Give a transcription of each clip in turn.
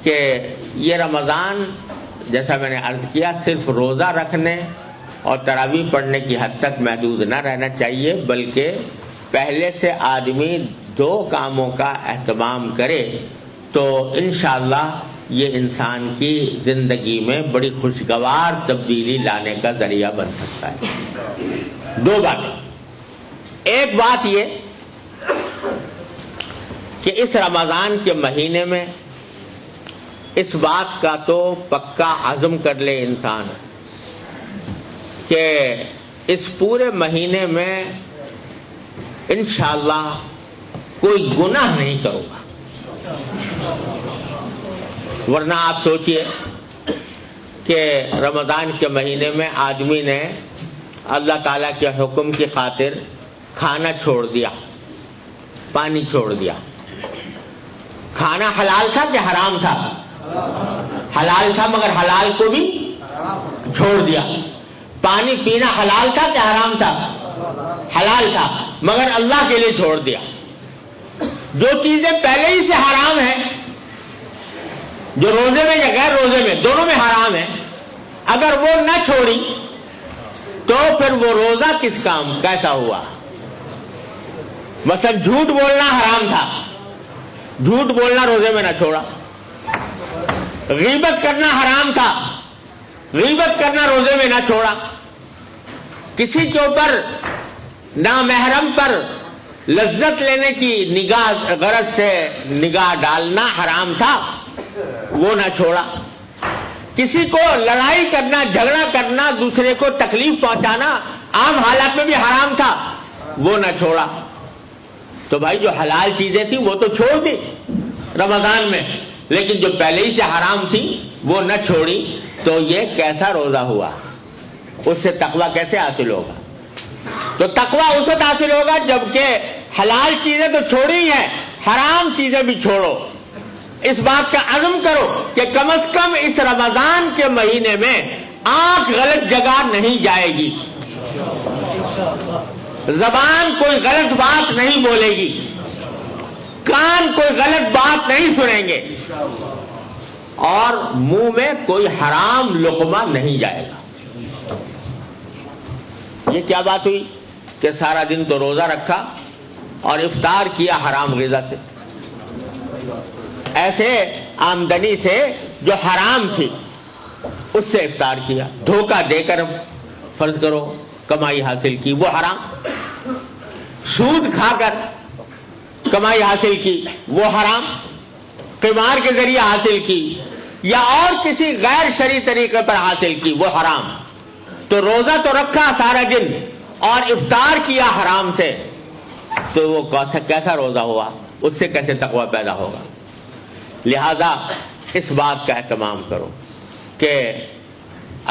کہ یہ رمضان جیسا میں نے عرض کیا صرف روزہ رکھنے اور تراویح پڑھنے کی حد تک محدود نہ رہنا چاہیے، بلکہ پہلے سے آدمی 2 کاموں کا اہتمام کرے تو انشاءاللہ یہ انسان کی زندگی میں بڑی خوشگوار تبدیلی لانے کا ذریعہ بن سکتا ہے۔ 2 باتیں، ایک بات یہ کہ اس رمضان کے مہینے میں اس بات کا تو پکا عزم کر لے انسان کہ اس پورے مہینے میں انشاءاللہ کوئی گناہ نہیں کروں گا، ورنہ آپ سوچئے کہ رمضان کے مہینے میں آدمی نے اللہ تعالیٰ کے حکم کی خاطر کھانا چھوڑ دیا، پانی چھوڑ دیا۔ کھانا حلال تھا کہ حرام تھا؟ حلال تھا، مگر حلال کو بھی چھوڑ دیا۔ پانی پینا حلال تھا کہ حرام تھا؟ حلال تھا، مگر اللہ کے لیے چھوڑ دیا۔ جو چیزیں پہلے ہی سے حرام ہیں، جو روزے میں یا غیر روزے میں دونوں میں حرام ہیں، اگر وہ نہ چھوڑی تو پھر وہ روزہ کس کام کیسا ہوا؟ مثلا جھوٹ بولنا حرام تھا، جھوٹ بولنا روزے میں نہ چھوڑا۔ غیبت کرنا حرام تھا، غیبت کرنا روزے میں نہ چھوڑا۔ کسی کے اوپر نامحرم پر لذت لینے کی نگاہ غرض سے نگاہ ڈالنا حرام تھا، وہ نہ چھوڑا۔ کسی کو لڑائی کرنا، جھگڑا کرنا، دوسرے کو تکلیف پہنچانا عام حالات میں بھی حرام تھا، وہ نہ چھوڑا۔ تو بھائی جو حلال چیزیں تھیں وہ تو چھوڑ دی رمضان میں، لیکن جو پہلے ہی سے حرام تھی وہ نہ چھوڑی، تو یہ کیسا روزہ ہوا؟ اس سے تقویٰ کیسے حاصل ہوگا؟ تو تقویٰ اس وقت حاصل ہوگا جبکہ حلال چیزیں تو چھوڑی ہیں، حرام چیزیں بھی چھوڑو۔ اس بات کا عزم کرو کہ کم از کم اس رمضان کے مہینے میں آنکھ غلط جگہ نہیں جائے گی، زبان کوئی غلط بات نہیں بولے گی، کان کوئی غلط بات نہیں سنیں گے، اور منہ میں کوئی حرام لقمہ نہیں جائے گا۔ یہ کیا بات ہوئی کہ سارا دن تو روزہ رکھا اور افطار کیا حرام غذا سے، ایسے آمدنی سے جو حرام تھی اس سے افطار کیا، دھوکہ دے کر فرض کرو کمائی حاصل کی، وہ حرام۔ سود کھا کر کمائی حاصل کی، وہ حرام۔ قمار کے ذریعے حاصل کی یا اور کسی غیر شرعی طریقے پر حاصل کی، وہ حرام۔ تو روزہ تو رکھا سارا دن اور افطار کیا حرام سے، تو وہ کیسا روزہ ہوا؟ اس سے کیسے تقویٰ پیدا ہوگا؟ لہذا اس بات کا اہتمام کرو کہ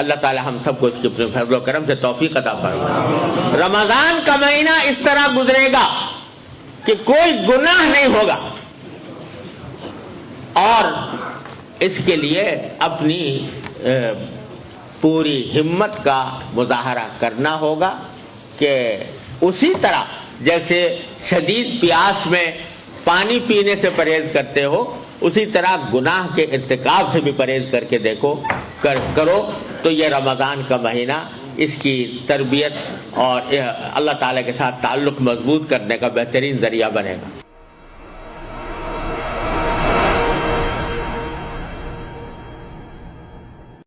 اللہ تعالی ہم سب کو اس کے اپنے فضل و کرم سے توفیق عطا فرمائے۔ رمضان کا مہینہ اس طرح گزرے گا کہ کوئی گناہ نہیں ہوگا، اور اس کے لیے اپنی پوری ہمت کا مظاہرہ کرنا ہوگا کہ اسی طرح جیسے شدید پیاس میں پانی پینے سے پرہیز کرتے ہو، اسی طرح گناہ کے ارتکاب سے بھی پرہیز کر کے کرو، تو یہ رمضان کا مہینہ اس کی تربیت اور اللہ تعالیٰ کے ساتھ تعلق مضبوط کرنے کا بہترین ذریعہ بنے گا۔